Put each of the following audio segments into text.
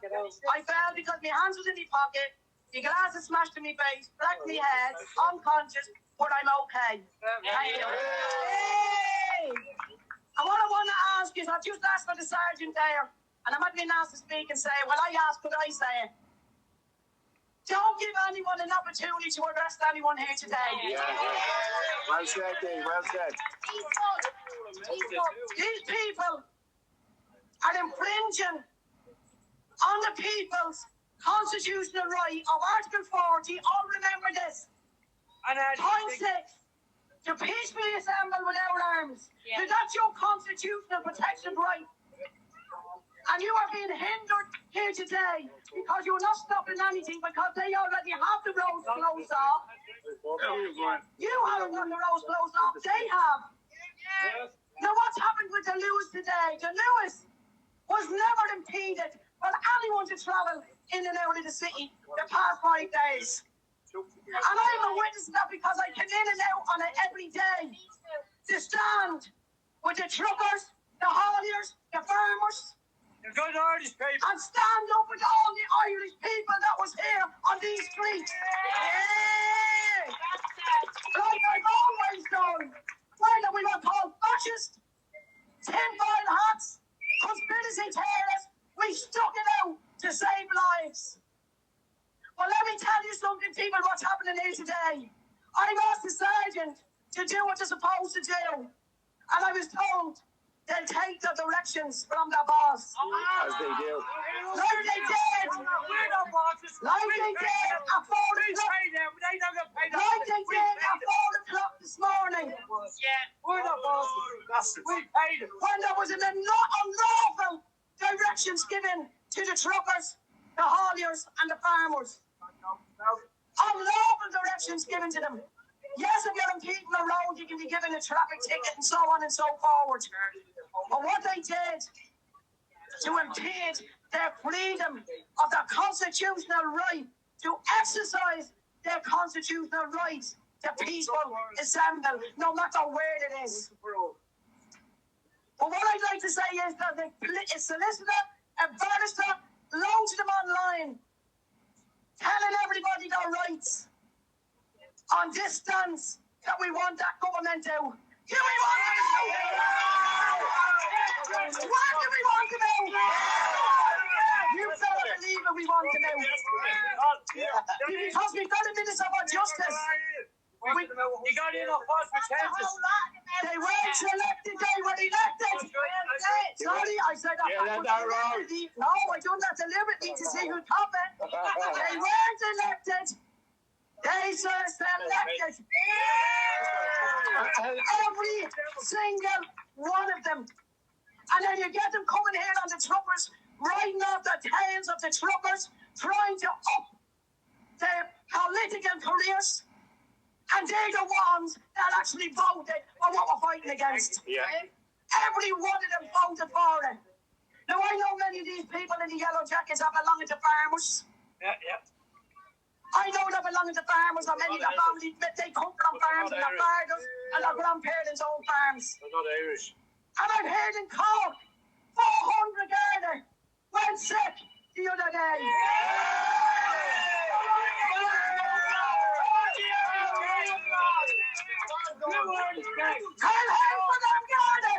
I fell because my hands was in my pocket, my glasses smashed in my face, cracked my head, unconscious, but I'm okay. Thank you. Hey! And what I want to ask is, I've just asked for the sergeant there, and I'm not being asked to speak and say, well, I asked, could I say it? Don't give anyone an opportunity to arrest anyone here today. Yeah. Well said, Dave. Well said. These people are infringing on the people's constitutional right of Article 40. All remember this. Point 6. To peacefully assemble without arms. Yeah. That's your constitutional protection right. And you are being hindered here today because you're not stopping anything because they already have the roads closed off. You haven't got the roads closed off. They have. Now what's happened with the Lewis today? The Lewis was never impeded for anyone to travel in and out of the city the past 5 days. And I'm a witness of that because I come in and out on it every day to stand with the truckers, the hauliers, the farmers, and stand up with all the Irish people that was here on these streets. Yeah! Like I've always done. Whether we were called fascists, tinfoil hats, conspiracy theorists, we stuck it out to save lives. Well, let me tell you something, people, what's happening here today. I've asked the sergeant to do what they're supposed to do. And I was told they'll take the directions from their boss. As they do. Like they did. Like they did at 4 o'clock. Like they did at 4 o'clock this morning. We're not bosses. We paid them. When there was an unlawful directions given to the truckers, the hauliers and the farmers. Unlawful directions given to them. Yes, if you're impeding the road, you can be given a traffic ticket and so on and so forward. But what they did to impede their freedom of their constitutional right to exercise their constitutional right to peaceful assembly, no matter where it is. But what I'd like to say is that the solicitor and barrister, loads of them online, telling everybody their rights on this stance that we want that government to. Do we want to do? What do we want to do? You better believe it, we want to do. Because we've got a Minister of Justice. We got in on false pretenses. They weren't elected, they were elected. Sorry, I said that. Yeah, that's wrong. No, I done that deliberately to see who'd top it. They weren't elected. They were selected. Every single one of them. And then you get them coming here on the truckers, riding off the tails of the truckers, trying to up their political careers. And they're the ones that actually voted for what we're fighting against. Yeah. Every one of them voted for it. Now, I know many of these people in the yellow jackets are belonging to farmers. Yeah. I know they belong to farmers, or many of their families, they come from farms, and their fathers and their grandparents own farms. They're not Irish. And I've heard in Cork, 400 Garda went sick the other day. Tell him for them, Garda!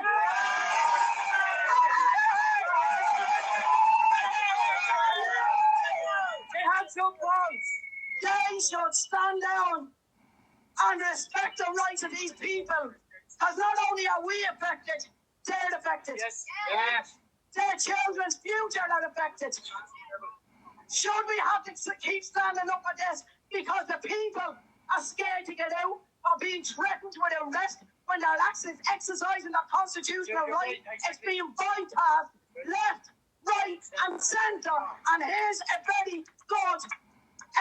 They had some bombs. They should stand down and respect the rights of these people. Because not only are we affected, they're affected. Yes. Their children's future are affected. Should we have to keep standing up for this? Because the people are scared to get out or being threatened with arrest when they're exercising their constitutional right. It's being bypassed left, right and centre. And here's a very good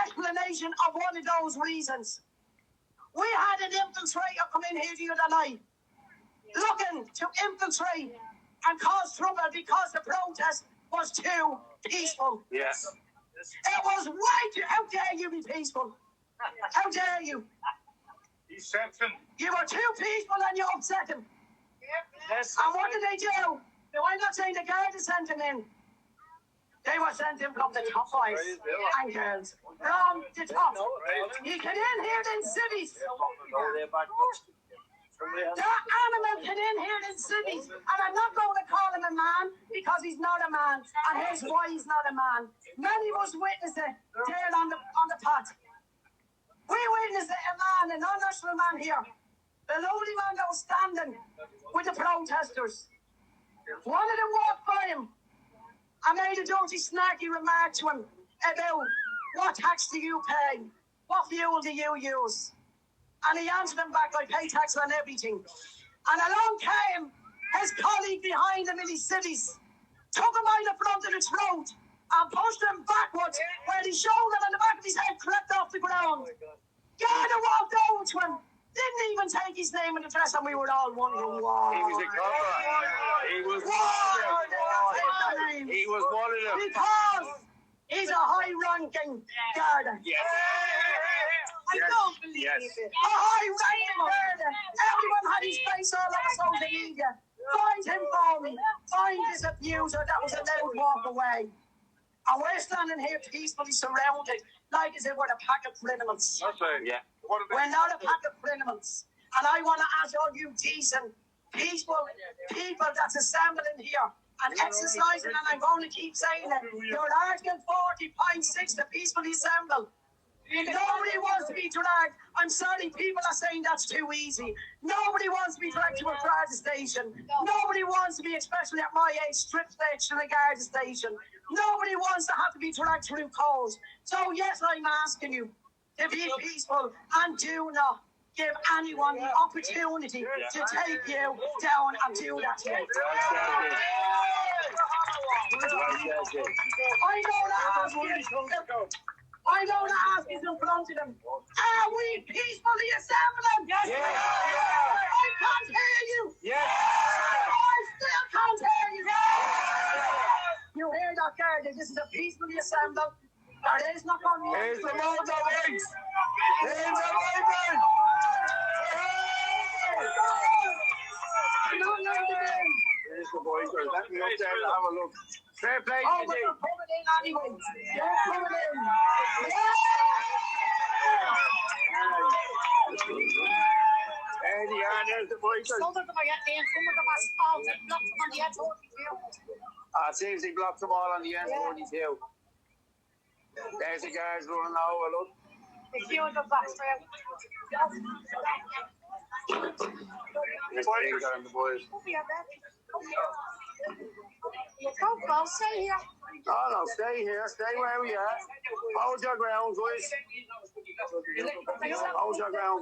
explanation of one of those reasons. We had an infiltrator come in here the other night looking to infiltrate and cause trouble because the protest was too peaceful. Yes. It was way too... How dare you be peaceful? How dare you? He's something. You were too peaceful and you upset him. Yes. And what did they do? Now, I'm not saying the Garda sent him in. They were sent him from the top boys and girls. From the top. You get in here in cities. That animal get in here in cities. And I'm not going to call him a man because he's not a man. And here's why he's not a man. Many of us witnessed it there on the pot. We witnessed it, a man, a non-national man here. The lonely man that was standing with the protesters. One of them walked by him. I made a dirty, snarky remark to him about what tax do you pay? What fuel do you use? And he answered him back, I pay tax on everything. And along came his colleague behind him in his cities, took him by the front of the throat and pushed him backwards where his shoulder and the back of his head crept off the ground. Garda walked over to him, didn't even take his name and address, and we were all wondering why. He was a copper. He was one of them. Because he's a high-ranking Garda. Yes. I don't believe it. A high-ranking Garda. Everyone had his face all over social media. Find him for me. Find his abuser that was allowed to walk away. And we're standing here peacefully surrounded, like as if we're a pack of criminals. Yeah. We're not a pack of criminals. And I want to ask all you decent, peaceful people that's assembling here and exercising, and I'm going to keep saying it, you're Article 40.6 to peacefully assemble. Nobody wants to be dragged. I'm sorry, people are saying that's too easy. Nobody wants to be dragged to a Garda station. Nobody wants to be, especially at my age, strip searched in a Garda station. Nobody wants to have to be dragged through coals. So yes, I'm asking you to be peaceful and do not give anyone the opportunity to take you down and do that to you. I'm going to ask you in front of them. Are we peacefully assembling? Yes. I can't hear you. Yes. I still can't hear you. You hear that, Garda? This is a peacefully assembled. There is not going to be. Here's the motorbikes. Here's the motorbikes. Here's the bikers. Let me up there and have a look. Fair play to But you. they're coming in anyway. They're coming in. There they are. There's the bikers. Some of them are getting in, some of them are small. They blocked them on the edge. It seems they blocked them all on the N42. There's the guards running over, look. The queue in the back. There's the bikers and the boys. Go, stay here. No, stay here. Stay where we are. Hold your ground, boys. Hold your ground.